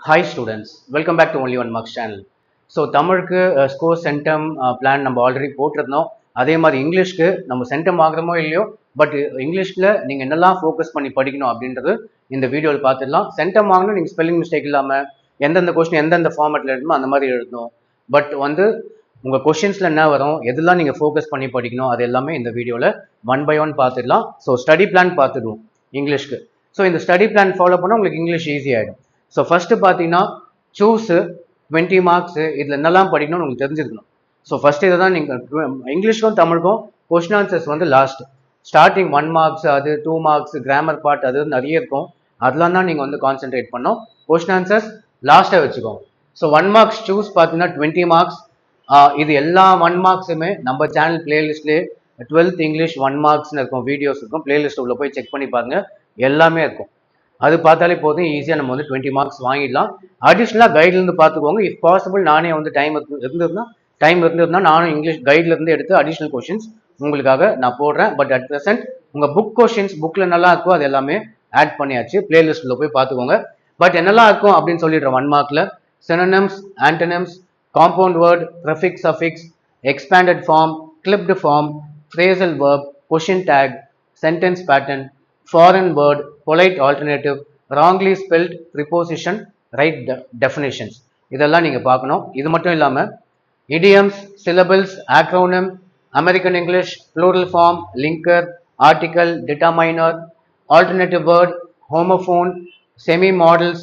Hi students, welcome back to Only One Marks channel. So தமிழுக்கு score centum plan நம்ம already போட்டிருந்தோம். அதே மாதிரி இங்கிலீஷ்க்கு நம்ம சென்டம் வாங்குறோமோ இல்லையோ, பட் இங்கிலீஷில் நீங்கள் என்னெல்லாம் ஃபோக்கஸ் பண்ணி படிக்கணும் அப்படின்றது இந்த வீடியோவில் பார்த்துடலாம். சென்டம் வாங்கணும் நீங்கள் ஸ்பெல்லிங் மிஸ்டேக் இல்லாமல் எந்தெந்த கொஸ்டின் எந்தெந்த ஃபார்மேட்டில் எழுதணுமோ அந்த மாதிரி எழுதணும். பட் உங்கள் கொஷின்ஸில் என்ன வரும், எதெல்லாம் நீங்கள் ஃபோக்கஸ் பண்ணி படிக்கணும், அது எல்லாமே இந்த வீடியோவில் ஒன் பை ஒன் பார்த்துடலாம். ஸோ ஸ்டடி பிளான் பார்த்துடுவோம் இங்கிலீஷ்க்கு. ஸோ இந்த ஸ்டடி பிளான் ஃபாலோ பண்ணால் உங்களுக்கு இங்கிலீஷ் ஈஸி ஆகிடும். ஸோ ஃபஸ்ட்டு பார்த்தீங்கன்னா சூஸு 20 மார்க்ஸ் இதில் என்னெல்லாம் படிக்கணும்னு உங்களுக்கு தெரிஞ்சிருக்கணும். ஸோ ஃபஸ்ட்டு இதை தான் நீங்கள் இங்கிலீஷ்க்கும் தமிழுக்கும் question answers last starting 1 marks, அது 2 மார்க்ஸ், கிராமர் பார்ட் அது நிறைய இருக்கும். அதெல்லாம் தான் நீங்கள் கான்சென்ட்ரேட் பண்ணோம். கொஸ்டின் ஆன்சர்ஸ் லாஸ்ட்டாக வச்சுக்கோங்க. ஸோ 1 மார்க்ஸ் சூஸ் பார்த்தீங்கன்னா 20 மார்க்ஸ். இது எல்லா 1 மார்க்ஸுமே நம்ம சேனல் பிளேலிஸ்ட்லேயே 12th இங்கிலீஷ் 1 மார்க்ஸ்னு இருக்கும், வீடியோஸ் இருக்கும். பிளேலிஸ்ட் உள்ள போய் செக் பண்ணி பாருங்கள், எல்லாமே இருக்கும். அது பார்த்தாலே போதும், ஈஸியாக நம்ம 20 மார்க்ஸ் வாங்கிடலாம். அடிஷ்னலாக கைட்லேருந்து பார்த்துக்கோங்க. இஃப் பாசிபிள் நானே டைம் இருந்ததுன்னா நானும் இங்கிலீஷ் கைட்லேருந்து எடுத்து அடிஷ்னல் கொஷின்ஸ் உங்களுக்காக நான் போடுறேன். பட் அட் ப்ரெசென்ட் உங்கள் புக் கொஷின்ஸ் புக்கில் நல்லா இருக்கோ அது எல்லாமே ஆட் பண்ணியாச்சு, பிளேலிஸ்ட்டில் போய் பார்த்துக்கோங்க. பட் என்னெல்லாம் இருக்கும் அப்படின்னு சொல்லிடுறேன். 1 மார்க்கில் synonyms, antonyms, compound word, prefix, suffix, expanded form, clipped form, phrasal verb, question tag, sentence pattern, foreign word, polite alternative, wrongly spelled preposition, right definitions. இதெல்லாம் நீங்கள் பார்க்கணும். இது மட்டும் இல்லாமல் idioms, syllables, acronym, American English, plural form, linker, article, determiner, alternative word, homophone, semi-modals,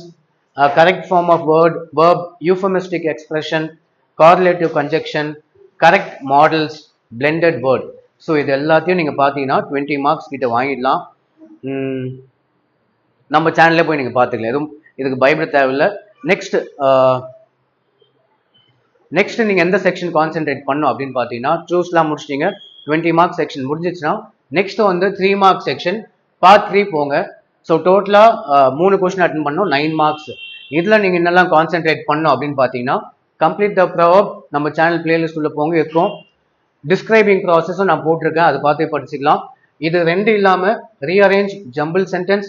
correct form of word, verb, euphemistic expression, correlative conjunction, correct models, blended word. So இது எல்லாத்தையும் நீங்கள் பார்த்தீங்கன்னா 20 மார்க்ஸ் கிட்ட வாங்கிடலாம். நம்ம சேனல்லே போய் நீங்கள் பார்த்துக்கலாம், எதுவும் இதுக்கு பயப்பட தேவையில்லை. நெக்ஸ்ட் நீங்கள் எந்த செக்ஷன் கான்சென்ட்ரேட் பண்ணும் அப்படின்னு பார்த்தீங்கன்னா, சூஸ்லாம் முடிச்சிட்டிங்க, 20 மார்க்ஸ் செக்ஷன் முடிஞ்சிச்சுன்னா நெக்ஸ்ட் 3 மார்க்ஸ் செக்ஷன் பார்ட் 3 போங்க. ஸோ டோட்டலாக 3 கொஸ்டின் அட்டன் பண்ணோம், 9 மார்க்ஸ். இதில் நீங்கள் என்னெல்லாம் கான்சென்ட்ரேட் பண்ணணும் அப்படின்னு பார்த்தீங்கன்னா, கம்ப்ளீட் த ப்ராவர்ப் நம்ம சேனல் பிளேலிஸ்ட் உள்ள போங்க, இருக்கும். டிஸ்கிரைபிங் ப்ராசஸும் நான் போட்டிருக்கேன், அது பார்த்து படிச்சுக்கலாம். இது ரெண்டு இல்லாமல் rearrange, jumble sentence,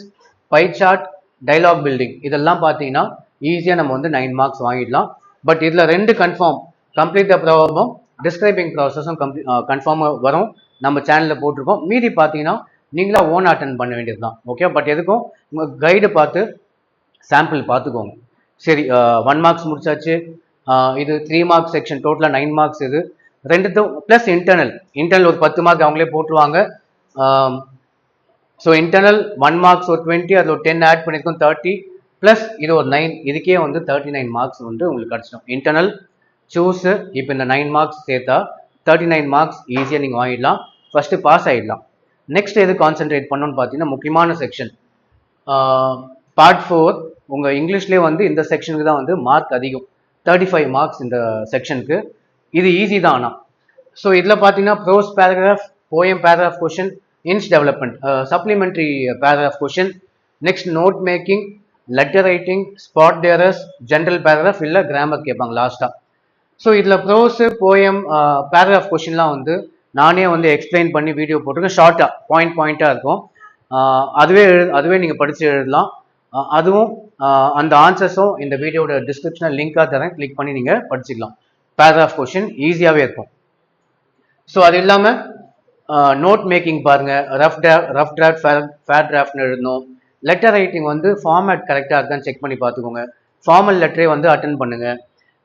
pie chart, dialogue building இதெல்லாம் பார்த்தீங்கன்னா ஈஸியாக நம்ம 9 மார்க்ஸ் வாங்கிடலாம். பட் இதில் 2 confirm, complete the problem, describing ப்ராசஸும் கன்ஃபார்மாக வரும், நம்ம சேனலில் போட்டிருக்கோம். மீதி பார்த்தீங்கன்னா நீங்களா ஓன் அட்டன் பண்ண வேண்டியது தான். ஓகே, பட் எதுக்கும் உங்கள் கைடு பார்த்து சாம்பிள் பார்த்துக்கோங்க. சரி, 1 மார்க்ஸ் முடிச்சாச்சு. இது 3 மார்க்ஸ் செக்ஷன், டோட்டலாக 9 மார்க்ஸ். இது ரெண்டுத்தும் ப்ளஸ் இன்டர்னல் ஒரு 10 மார்க் அவங்களே போட்டுருவாங்க. ஸோ இன்டர்னல் 1 மார்க்ஸ் ஒரு 20, அதில் ஒரு 10 ஆட் பண்ணியிருக்கோம், 30 ப்ளஸ் இது ஒரு 9, இதுக்கே 39 மார்க்ஸ் உங்களுக்கு கிடச்சிடும். இன்டர்னல் சூஸு இப்போ இந்த 9 மார்க்ஸ் சேர்த்தா 39 மார்க்ஸ் ஈஸியாக நீங்கள் வாங்கிடலாம், ஃபஸ்ட்டு பாஸ் ஆகிடலாம். நெக்ஸ்ட் எது கான்சென்ட்ரேட் பண்ணணும்னு பார்த்தீங்கன்னா, முக்கியமான செக்ஷன் பார்ட் 4. உங்கள் இங்கிலீஷ்லேயே இந்த செக்ஷனுக்கு தான் மார்க் அதிகம், 35 மார்க்ஸ் இந்த செக்ஷனுக்கு. இது ஈஸி தான். ஆனால் ஸோ இதில் பார்த்தீங்கன்னா prose paragraph, poem paragraph question, inch development, supplementary paragraph question, next note making, letter writing, spot errors, general paragraph இல்லை கிராமர் கேட்பாங்க லாஸ்ட்டாக. ஸோ இதில் ப்ரோஸு, போயம், பேராகிராஃப் கொஷின்லாம் நானே எக்ஸ்பிளைன் பண்ணி வீடியோ போட்டிருக்கேன், ஷார்ட்டாக பாயிண்டாக இருக்கும். அதுவே நீங்கள் படித்து எழுதலாம். அதுவும் அந்த ஆன்சர்ஸும் இந்த வீடியோட டிஸ்கிரிப்ஷனில் லிங்காக தரேன், கிளிக் பண்ணி நீங்கள் படிச்சுக்கலாம். பேராகிராஃப் கொஷின் ஈஸியாகவே இருக்கும். ஸோ அது இல்லாமல் நோட் மேக்கிங் பாருங்கள், ரஃப் டிராஃப்ட், ஃபேர் டிராஃப்ட்னு எழுதணும். லெட்டர் ரைட்டிங் ஃபார்மேட் கரெக்டாக இருக்கான்னு செக் பண்ணி பார்த்துக்கோங்க. ஃபார்மல் லெட்டரே அட்டன் பண்ணுங்கள்.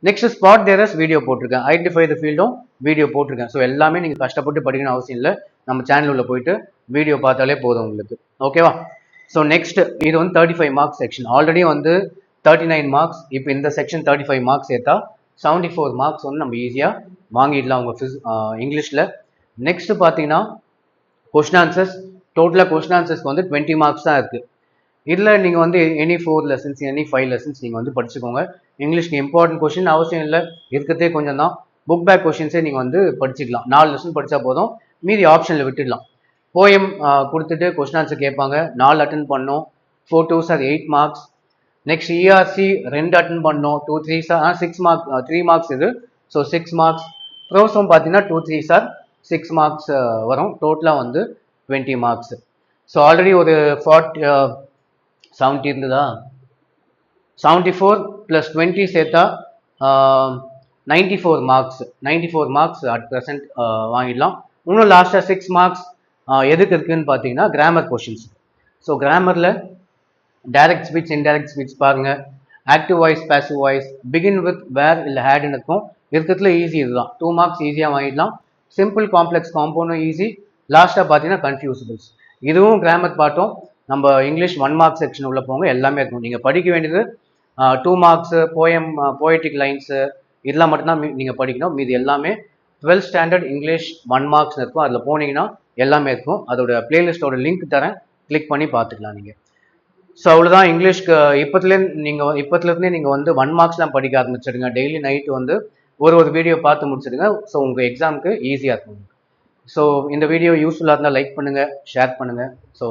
நெக்ஸ்ட் ஸ்பாட் தேரஸ் வீடியோ போட்டிருக்கேன், ஐடென்டிஃபை த ஃபீல்டும் வீடியோ போட்டிருக்கேன். ஸோ எல்லாமே நீங்கள் கஷ்டப்பட்டு படிக்கணும் அவசியம் இல்லை, நம்ம சேனல் உள்ள போயிட்டு வீடியோ பார்த்தாலே போதும் உங்களுக்கு. ஓகேவா? ஸோ நெக்ஸ்ட் இது 35 மார்க்ஸ் செக்ஷன். ஆல்ரெடி 39 மார்க்ஸ், இப்போ இந்த செக்ஷன் 35 மார்க்ஸ் சேர்த்தா 74 மார்க்ஸ் நம்ம ஈஸியாக வாங்கிடலாம் உங்கள் இங்கிலீஷில். நெக்ஸ்ட் பார்த்தீங்கன்னா கொஸ்டின் ஆன்சர்ஸ். டோட்டலாக கொஸ்டின் ஆன்சர்ஸ்க்கு 20 மார்க்ஸ் தான் இருக்குது. இதில் நீங்கள் எனி 4 லெசன்ஸ், எனி 5 லெசன்ஸ் நீங்கள் படிச்சுக்கோங்க. இங்கிலீஷ்க்கு இம்பார்ட்டன்ட் கொஸ்டின் அவசியம் இல்லை, இருக்கிறதே கொஞ்சம் தான். புக் பேக் கொஸ்டின்ஸே நீங்கள் படிச்சுக்கலாம். 4 லெசன் படித்தா போதும், மீதி ஆப்ஷனில் விட்டுடலாம். போயம் கொடுத்துட்டு கொஸ்டின் ஆன்சர் கேட்பாங்க, 4 அட்டன் பண்ணோம், 4 2s are 8 marks. Next ERC 2 attend பண்ணோம், 2 3s are 6 மார்க்ஸ், 3 மார்க்ஸ் இது. So 6 marks. ப்ரோஸும் பார்த்தீங்கன்னா 2 3s are 6 மார்க்ஸ் வரும். டோட்டலாக 20 மார்க்ஸ். ஸோ ஆல்ரெடி ஒரு 70 இருந்ததா, 74 + 20 சேர்த்தா 94 மார்க்ஸ். 94 மார்க்ஸ் அட் ப்ரெசென்ட் வாங்கிடலாம். இன்னும் லாஸ்ட்டாக 6 மார்க்ஸ் எதுக்கு இருக்குன்னு பார்த்தீங்கன்னா கிராமர் கொஷின்ஸ். ஸோ கிராமரில் டைரக்ட் ஸ்பீச், இன்டைரக்ட் ஸ்பீச் பாருங்க, active voice, passive voice, begin with, where இல்லை ஹேடுன்னு இருக்கும். இருக்கிறதுல ஈஸி இதுதான். 2 மார்க்ஸ் ஈஸியாக வாங்கிடலாம். சிம்பிள், காம்ப்ளெக்ஸ், காம்பவுண்டும் ஈஸி. லாஸ்ட்டாக பார்த்தீங்கன்னா கன்ஃபியூசபிள்ஸ். இதுவும் கிராமர் பாட்டும் நம்ம இங்கிலீஷ் 1 மார்க் செக்ஷன் உள்ள போங்க, எல்லாமே இருக்கும். நீங்கள் படிக்க வேண்டியது 2 மார்க்ஸு, போயட்டிக் லைன்ஸு இதெல்லாம் மட்டும்தான் நீங்கள் படிக்கணும். மீது எல்லாமே 12th ஸ்டாண்டர்ட் இங்கிலீஷ் 1 மார்க்ஸ் இருக்கும். அதில் போனீங்கன்னா எல்லாமே இருக்கும். அதோட பிளேலிஸ்ட்டோட லிங்க் தரேன், கிளிக் பண்ணி பார்த்துக்கலாம் நீங்கள். ஸோ அவ்வளோதான் இங்கிலீஷ்க்கு. இப்போத்துலேருந்தே நீங்கள் வந்து 1 மார்க்ஸ்லாம் படிக்க ஆரம்பிச்சிடுங்க. டெய்லி நைட்டு வந்து ஒரு வீடியோ பார்த்து முடிச்சிடுங்க. ஸோ உங்கள் எக்ஸாமுக்கு ஈஸியாக இருக்கும். ஸோ இந்த வீடியோ யூஸ்ஃபுல்லாக இருந்தால் லைக் பண்ணுங்கள், ஷேர் பண்ணுங்கள். ஸோ